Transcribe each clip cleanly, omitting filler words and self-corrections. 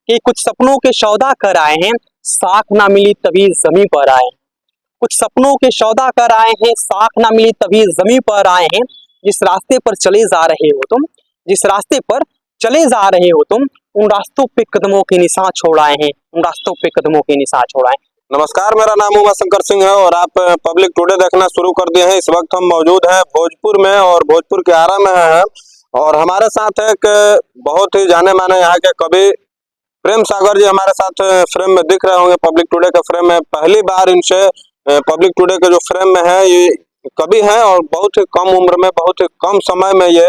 कि कुछ सपनों के सौदा कर आए हैं, साख ना मिली तभी जमीन पर आए। कुछ सपनों के सौदा कर आए हैं, साख ना मिली तभी जमीन पर आए हैं। जिस रास्ते पर चले जा रहे हो तुम, जिस रास्ते पर चले जा रहे हो तुम, उन रास्तों पे कदमों के निशान छोड़ आए हैं, उन रास्तों पे कदमों के निशान छोड़ आए। नमस्कार, मेरा नाम उमा शंकर सिंह है और आप पब्लिक टुडे देखना शुरू कर दिए हैं। इस वक्त हम मौजूद हैं भोजपुर में और भोजपुर के आरा में हैं और हमारे साथ एक बहुत ही जाने माने यहाँ के कवि प्रेम सागर जी हमारे साथ फ्रेम में दिख रहे होंगे। पब्लिक टुडे के फ्रेम में पहली बार इनसे पब्लिक टुडे के जो फ्रेम में है ये कवि हैं और बहुत ही कम उम्र में, बहुत ही कम समय में ये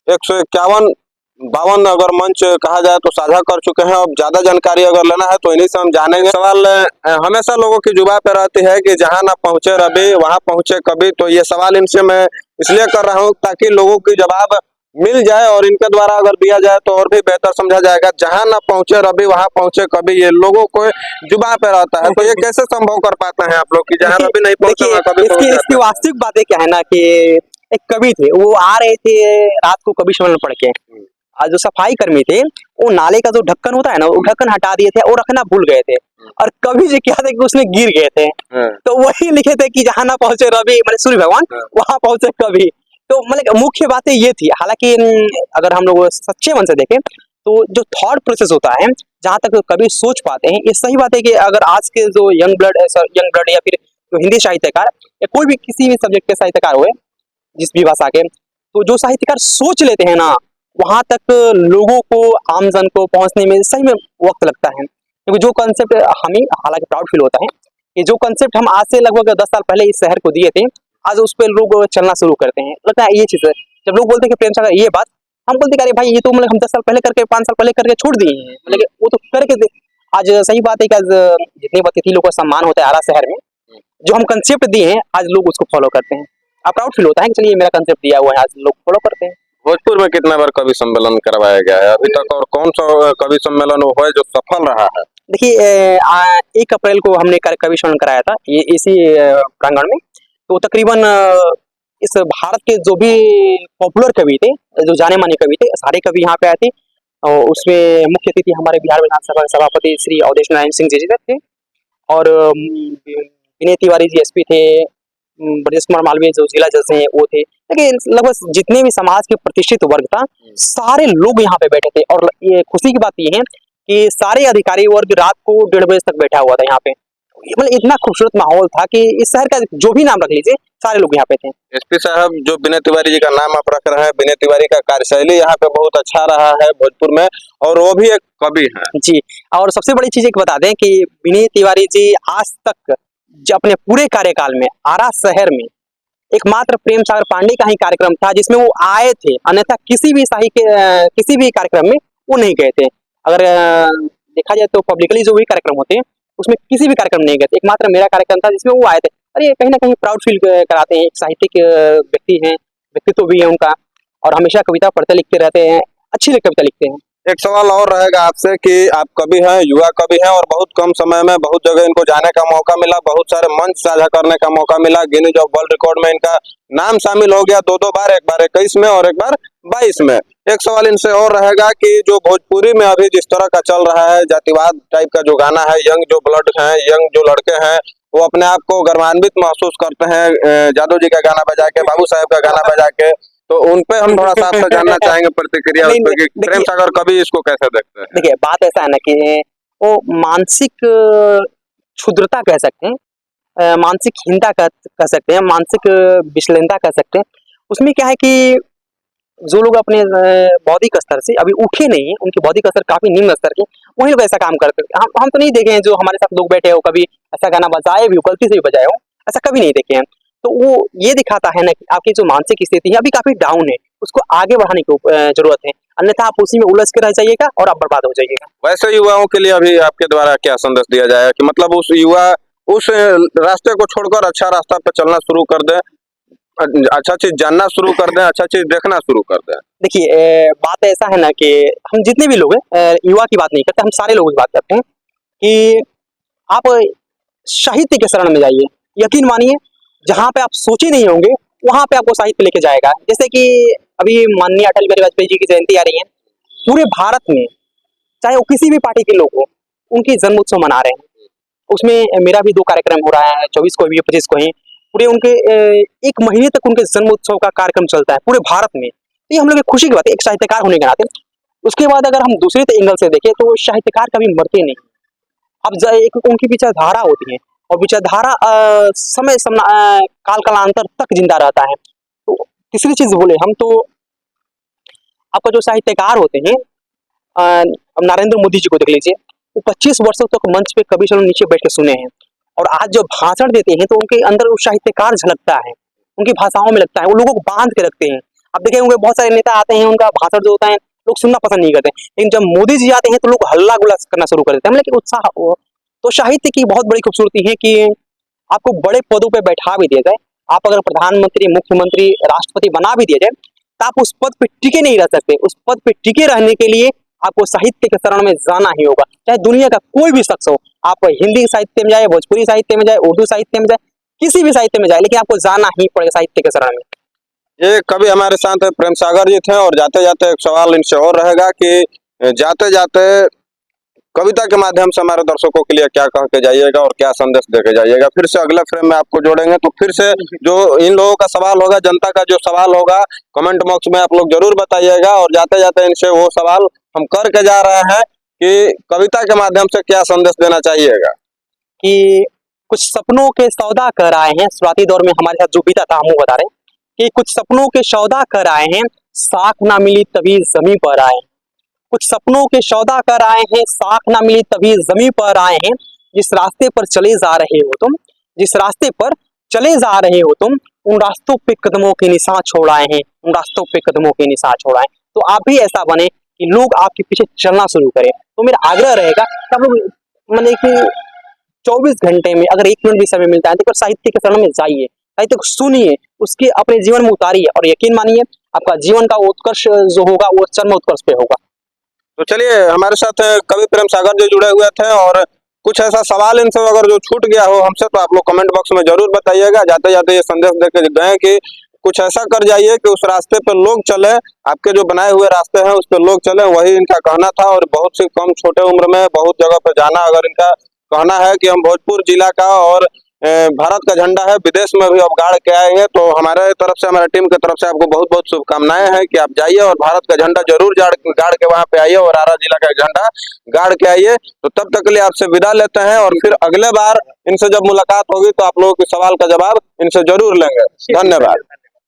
151-52 अगर मंच कहा जाए तो साझा कर चुके हैं। अब ज्यादा जानकारी अगर लेना है तो इन्हीं से हम जानेंगे। सवाल हमेशा लोगों की जुबान पे रहती है कि जहां ना पहुंचे रवि वहां पहुंचे कवि, तो ये सवाल इनसे मैं इसलिए कर रहा हूं ताकि लोगों की जवाब मिल जाए और इनके द्वारा अगर दिया जाए तो और भी बेहतर समझा जाएगा। जहां ना पहुंचे रवि वहां पहुंचे कवि, ये लोगों को जुबान पे रहता है, तो ये कैसे संभव कर पाते हैं आप लोग कि जहां रवि नहीं पहुंचे वहां कवि पहुंच जाते इसकी हैं? वास्तविक बातें क्या है ना कि एक कवि थे, वो आ रहे थे रात को कवि सम्मेलन पढ़ के। आज जो सफाई कर्मी थे वो नाले का जो ढक्कन होता है ना, वो ढक्कन हटा दिए थे और रखना भूल गए थे। और कवि जी क्या थे कि उसमें गिर गए थे, तो वही लिखे थे कि जहां ना पहुंचे रवि मतलब सूर्य भगवान वहां पहुंचे कवि। तो मतलब मुख्य बातें ये थी। हालांकि अगर हम लोग सच्चे मन से देखें तो जो थॉट प्रोसेस होता है, जहां तक कवि सोच पाते हैं, ये सही बात है कि अगर आज के जो यंग ब्लड या फिर जो हिंदी साहित्यकार या कोई भी किसी भी सब्जेक्ट के साहित्यकार हुए जिस भी भाषा के, तो जो साहित्यकार सोच लेते हैं ना, वहां तक लोगों को, आम जन को पहुंचने में सही में वक्त लगता है। क्योंकि जो कंसेप्ट हमें हालांकि प्राउड फील होता है कि जो कंसेप्ट हम आज से लगभग 10 साल पहले इस शहर को दिए थे, आज उस पर लोग चलना शुरू करते हैं। लगता है ये चीज है। जब लोग बोलते हैं कि प्रेम सागर ये बात, हम बोलते हैं अरे भाई ये तो मतलब हम 10 साल पहले करके 5 साल पहले करके छोड़ दिए हैं, मतलब वो तो करके आज सही बात है कि आज जितने अतिथि लोगों का सम्मान होता है आरा शहर में, जो हम कंसेप्ट दिए हैं आज लोग उसको फॉलो करते हैं। अब प्राउड फील होता है कि चलिए मेरा कंसेप्ट दिया हुआ है, आज लोग फॉलो करते हैं। भोजपुर में कितना बार कवि सम्मेलन करवाया गया है अभी तक और कौन सा कवि सम्मेलन वो है जो सफल रहा है? देखिए 1 अप्रैल को हमने कवि सम्मेलन कराया था ये इसी प्रांगण में। तो तकरीबन इस भारत के जो भी पॉपुलर कवि थे, जो जाने माने कवि थे, सारे कवि यहाँ पे आए थे। और उसमें मुख्य अतिथि हमारे बिहार विधानसभा के सभापति श्री अवधेश नारायण सिंह जी थे और विनय तिवारी जी एसपी थे, ब्रजेश कुमार मालवीय जो जिला जज हैं वो थे। लेकिन लगभग जितने भी समाज के प्रतिष्ठित वर्ग था, सारे लोग यहाँ पे बैठे थे। और ये खुशी की बात ये है कि सारे अधिकारी वर्ग रात को 1:30 बजे तक बैठा हुआ था यहाँ पे। मतलब इतना खूबसूरत माहौल था कि इस शहर का जो भी नाम रख लीजिए, सारे लोग यहाँ पे थे। एसपी साहब, जो विनय तिवारी जी का नाम आप रख रहे हैं, विनय तिवारी का कार्यशैली यहाँ पे बहुत अच्छा रहा है भोजपुर में और वो भी एक कवि है जी। और सबसे बड़ी चीज एक बता दें कि विनय तिवारी जी आज तक अपने पूरे कार्यकाल में आरा शहर में एकमात्र प्रेम सागर पांडे का ही कार्यक्रम था जिसमें वो आए थे, अन्यथा किसी भी कार्यक्रम में वो नहीं गए थे। अगर देखा जाए तो पब्लिकली जो भी कार्यक्रम होते हैं उसमें किसी भी कार्यक्रम नहीं गए थे, एकमात्र मेरा कार्यक्रम था जिसमें वो आए थे। अरे कहीं ना कहीं प्राउड फील कराते हैं। एक साहित्यिक व्यक्ति हैं, व्यक्तित्व भी है उनका और हमेशा कविता पढ़ते लिखते रहते हैं, अच्छी कविता लिखते हैं। एक सवाल और रहेगा आपसे कि आप कवि हैं, युवा कवि हैं और बहुत कम समय में बहुत जगह इनको जाने का मौका मिला, बहुत सारे मंच साझा करने का मौका मिला, गिनीज ऑफ वर्ल्ड रिकॉर्ड में इनका नाम शामिल हो गया 2 बार, एक बार 21 में और एक बार 22 में। एक सवाल इनसे और रहेगा कि जो भोजपुरी में अभी जिस तरह का चल रहा है जातिवाद टाइप का जो गाना है, यंग जो ब्लड है, यंग जो लड़के हैं वो अपने आप को गर्वान्वित महसूस करते हैं जादू जी का गाना बजा के, बाबू साहेब का गाना बजा के, तो उन पे हम थोड़ा सा आपसे जानना चाहेंगे प्रतिक्रिया उस पे कि प्रेम सागर कवि इसको कैसे देखते हैं? देखिए बात ऐसा है ना कि वो मानसिक क्षुद्रता कह सकते हैं, मानसिक हीनता कह सकते हैं, मानसिक विशलनता कह सकते हैं। उसमें क्या है कि जो लोग अपने बौद्धिक स्तर से अभी उठे नहीं है, उनके बौद्धिक स्तर काफी निम्न स्तर के, वही लोग ऐसा काम करते हैं। हम तो नहीं देखे हैं जो हमारे साथ लोग बैठे हो कभी ऐसा गाना बजाए भी हो, गलती से भी बजाए हो, ऐसा कभी नहीं देखे हैं। तो वो ये दिखाता है ना कि आपकी जो मानसिक स्थिति है अभी काफी डाउन है, उसको आगे बढ़ाने की जरूरत है, अन्यथा आप उसी में उलझ के रह जाइएगा और आप बर्बाद हो जाइएगा। वैसे युवाओं के लिए अभी आपके द्वारा क्या संदेश दिया जाए कि मतलब उस युवा उस रास्ते को छोड़कर अच्छा रास्ता पे चलना शुरू कर दे, अच्छा चीज जानना शुरू कर दें, अच्छा चीज देखना शुरू कर दें? देखिए बात ऐसा है ना कि हम जितने भी लोग हैं, युवा की बात नहीं करते, हम सारे लोगों की बात करते हैं कि आप साहित्य के शरण में जाइए। यकीन मानिए जहाँ पे आप सोचे नहीं होंगे वहां पे आपको साहित्य लेके जाएगा। जैसे कि अभी माननीय अटल बिहारी वाजपेयी जी की जयंती आ रही है, पूरे भारत में चाहे वो किसी भी पार्टी के लोग हो, उनकी जन्म उत्सव मना रहे हैं। उसमें मेरा भी 2 कार्यक्रम हो रहा है, 24 को भी 25 को ही। पूरे उनके 1 महीने तक उनके जन्म उत्सव का कार्यक्रम चलता है पूरे भारत में। तो ये हम लोग की खुशी की बात है एक साहित्यकार होने के नाते। उसके बाद अगर हम दूसरे एंगल से देखें तो साहित्यकार कभी मरते नहीं। अब एक उनकी विचारधारा होती है और विचारधारा काल कालांतर तक जिंदा रहता है। तो तीसरी चीज बोले हम तो आपका जो साहित्यकार होते हैं, अब नरेंद्र मोदी जी को देख लीजिए, वो 25 वर्षों तक मंच पे कभी चलो नीचे बैठ के सुने हैं और आज जब भाषण देते हैं तो उनके अंदर वो साहित्यकार झलकता है, उनकी भाषाओं में लगता है, वो लोगों को बांध के रखते हैं। अब देखें होंगे बहुत सारे नेता आते हैं, उनका भाषण जो होता है लोग सुनना पसंद नहीं करते, लेकिन जब मोदी जी आते हैं तो लोग हल्ला गुल्ला करना शुरू कर देते हैं, मतलब उत्साह। तो साहित्य की बहुत बड़ी खूबसूरती है कि आपको बड़े पदों पे बैठा भी दिया जाए, आप अगर प्रधानमंत्री, मुख्यमंत्री, राष्ट्रपति बना भी दिया जाए, तो आप उस पद पे टिके नहीं रह सकते। उस पद पे टिके रहने के लिए आपको साहित्य के शरण में जाना ही होगा, चाहे दुनिया का कोई भी शख्स हो। आप हिंदी साहित्य में जाए, भोजपुरी साहित्य में जाए, उर्दू साहित्य में जाए, किसी भी साहित्य में जाए, लेकिन आपको जाना ही पड़ेगा साहित्य के शरण में। ये कभी हमारे साथ प्रेम सागर जी थे और जाते जाते एक सवाल इनसे और रहेगा कि जाते जाते कविता के माध्यम से हमारे दर्शकों के लिए क्या कह के जाइएगा और क्या संदेश दे के जाइएगा। फिर से अगले फ्रेम में आपको जोड़ेंगे, तो फिर से जो इन लोगों का सवाल होगा, जनता का जो सवाल होगा, कमेंट बॉक्स में आप लोग जरूर बताइएगा। और जाते जाते इनसे वो सवाल हम करके जा रहे हैं कि कविता के माध्यम से क्या संदेश देना चाहिएगा। कि कुछ सपनों के सौदा कर आए हैं, शुरुआती दौर में हमारे साथ जो बीता था हम वो बता रहे हैं कि कुछ सपनों के सौदा कर आए हैं, साख ना मिली तभी जमीन पर आए। कुछ सपनों के सौदा कर आए हैं, साख ना मिली तभी जमीन पर आए हैं। जिस रास्ते पर चले जा रहे हो तुम, जिस रास्ते पर चले जा रहे हो तुम, उन रास्तों पे कदमों के निशान छोड़ आए हैं, उन रास्तों पे कदमों के निशान छोड़ आए। तो आप भी ऐसा बने कि लोग आपके पीछे चलना शुरू करें। तो मेरा आग्रह रहेगा कि आप लोग मतलब कि 24 घंटे में अगर 1 मिनट भी समय मिलता है तो साहित्य के शरण में जाइए, साहित्य को सुनिए, उसके अपने जीवन में उतारिए और यकीन मानिए आपका जीवन का उत्कर्ष जो होगा वो चरम उत्कर्ष पे होगा। तो चलिए, हमारे साथ कवि प्रेम सागर जी जुड़े हुए थे और कुछ ऐसा सवाल इनसे अगर जो छूट गया हो हमसे तो आप लोग कमेंट बॉक्स में जरूर बताइएगा। जाते जाते ये संदेश देकर गए कि कुछ ऐसा कर जाइए कि उस रास्ते पर लोग चले, आपके जो बनाए हुए रास्ते हैं उस पर लोग चले, वही इनका कहना था। और बहुत सी कम छोटे उम्र में बहुत जगह पर जाना, अगर इनका कहना है कि हम भोजपुर जिला का और भारत का झंडा है विदेश में भी अब गाड़ के आएंगे, तो हमारे तरफ से, हमारे टीम की तरफ से आपको बहुत बहुत शुभकामनाएं हैं कि आप जाइए और भारत का झंडा जरूर गाड़ के वहां पे आइए और आरा जिला का झंडा गाड़ के आइए। तो तब तक के लिए आपसे विदा लेते हैं और फिर अगले बार इनसे जब मुलाकात होगी तो आप लोगों के सवाल का जवाब इनसे जरूर लेंगे। धन्यवाद।